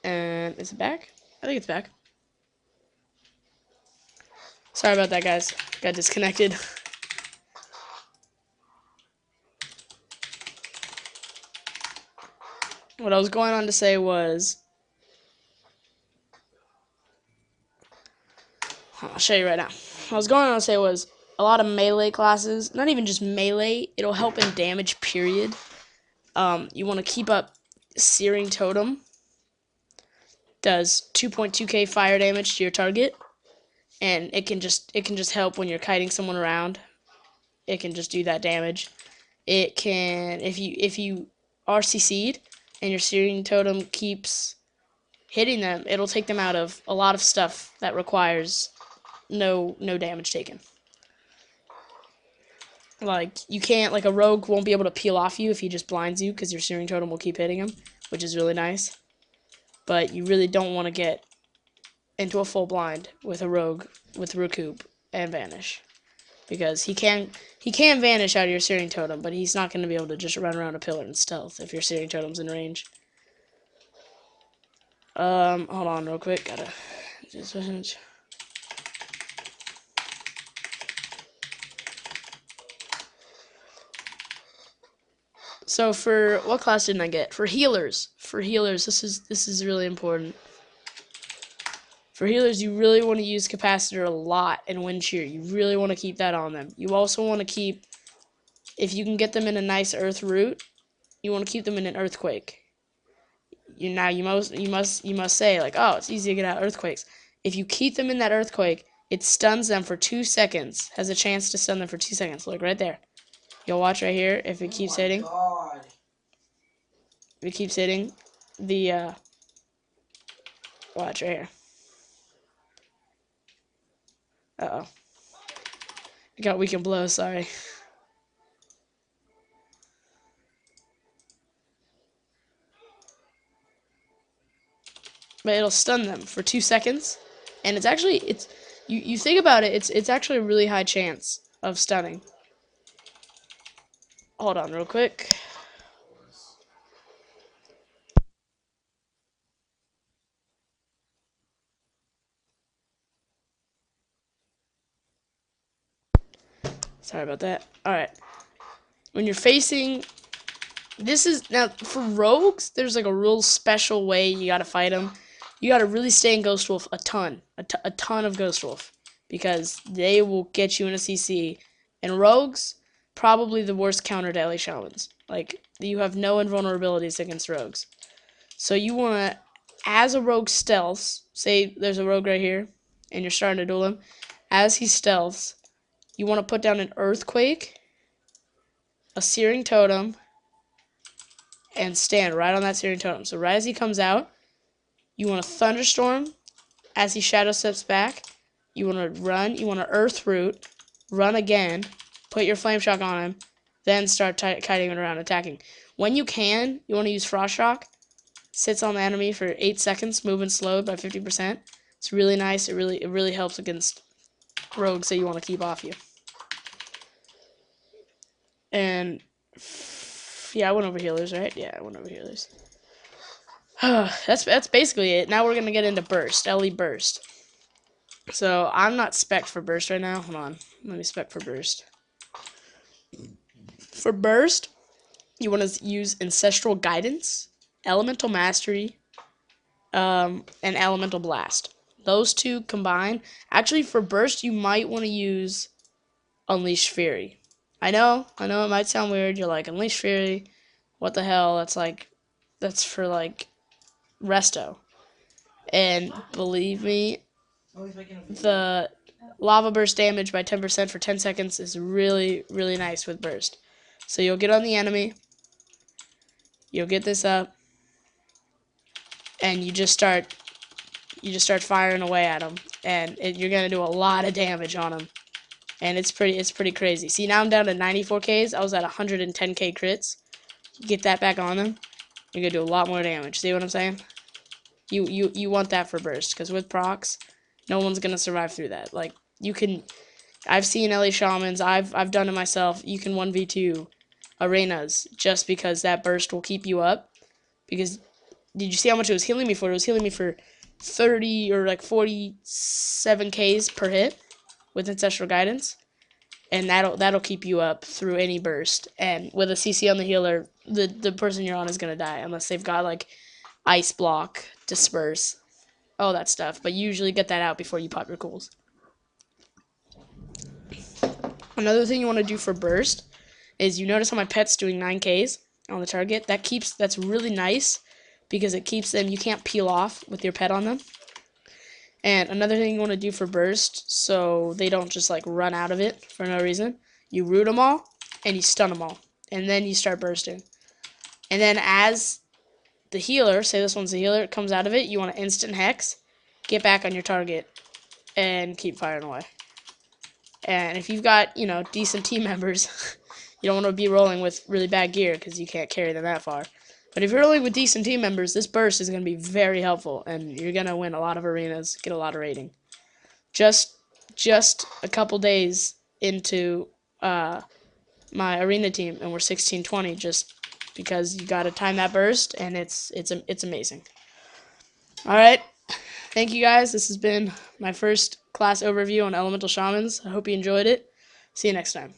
And is it back? I think it's back. Sorry about that, guys. Got disconnected. What I was going on to say was... I'll show you right now. What I was going on to say was a lot of melee classes, not even just melee, it'll help in damage, period. You want to keep up Searing Totem. Does 2.2k fire damage to your target. And it can just help when you're kiting someone around. It can just do that damage. It can, if you are CC'd and your Searing Totem keeps hitting them, it'll take them out of a lot of stuff that requires no damage taken. Like, you can't, like, a rogue won't be able to peel off you if he just blinds you, because your Searing Totem will keep hitting him, which is really nice. But you really don't want to get into a full blind with a rogue with recoup and vanish, because he can vanish out of your Searing Totem, but he's not going to be able to just run around a pillar and stealth if your Searing Totem's in range. Hold on real quick, gotta just... So for what class didn't I get? For healers, this is really important. For healers, you really want to use capacitor a lot and wind shear. You really want to keep that on them. You also want to keep, if you can get them in a nice earth root, you want to keep them in an earthquake. You must say, like, oh, it's easy to get out of earthquakes. If you keep them in that earthquake, it stuns them for 2 seconds. Has a chance to stun them for 2 seconds. Look right there. You'll watch right here if it keeps hitting. God. If it keeps hitting, the watch right here. Uh-oh. I got weakened blow, sorry. But it'll stun them for 2 seconds. And it's actually, you think about it, it's actually a really high chance of stunning. Hold on real quick. Sorry about that. Alright. When you're facing... This is... Now, for rogues, there's like a real special way you gotta fight them. You gotta really stay in Ghost Wolf a ton. A ton of Ghost Wolf. Because they will get you in a CC. And rogues, probably the worst counter to LA Shamans. Like, you have no invulnerabilities against rogues. So you wanna... As a rogue stealths, say there's a rogue right here, and you're starting to duel him. As he stealths, you want to put down an Earthquake, a Searing Totem, and stand right on that Searing Totem. So right as he comes out, you want to Thunderstorm. As he shadow steps back, you want to run. You want to Earth Root, run again, put your Flame Shock on him, then start kiting him around attacking. When you can, you want to use Frost Shock. Sits on the enemy for 8 seconds, moving slowed by 50%. It's really nice. It really helps against rogues that you want to keep off you. And yeah, I went over healers, right? Yeah, I went over healers. That's basically it. Now we're gonna get into burst, LE burst. So I'm not spec'd for burst right now. Hold on, let me spec for burst. For burst, you want to use Ancestral Guidance, Elemental Mastery, and Elemental Blast. Those two combined. Actually, for burst, you might want to use Unleash Fury. I know it might sound weird. You're like, Unleash Fury, what the hell? That's for like resto. And believe me, the lava burst damage by 10% for 10 seconds is really nice with burst. So you'll get on the enemy, you'll get this up, and you just start firing away at them, and you're gonna do a lot of damage on them. And it's pretty crazy. See, now I'm down to 94Ks. I was at 110K crits. Get that back on them, you're gonna do a lot more damage. See what I'm saying? You want that for burst, because with procs, no one's gonna survive through that. Like, you can, I've seen LA Shamans. I've done it myself. You can 1v2 arenas just because that burst will keep you up. Because did you see how much it was healing me for? It was healing me for 30 or like 47 Ks per hit with Ancestral Guidance. And that'll keep you up through any burst. And with a CC on the healer, the person you're on is gonna die unless they've got like Ice Block, Disperse, all that stuff. But you usually get that out before you pop your cools. Another thing you want to do for burst is, you notice how my pet's doing 9Ks on the target. That's really nice because it keeps them, you can't peel off with your pet on them. And another thing you want to do for burst, so they don't just like run out of it for no reason, you root them all and you stun them all, and then you start bursting. And then as the healer, say this one's the healer, comes out of it, you want to instant hex, get back on your target, and keep firing away. And if you've got, you know, decent team members, you don't want to be rolling with really bad gear because you can't carry them that far. But if you're rolling with decent team members, this burst is going to be very helpful, and you're going to win a lot of arenas, get a lot of rating. Just a couple days into my arena team, and we're 16-20 just because you got to time that burst, and it's amazing. All right, thank you guys. This has been my first class overview on Elemental Shamans. I hope you enjoyed it. See you next time.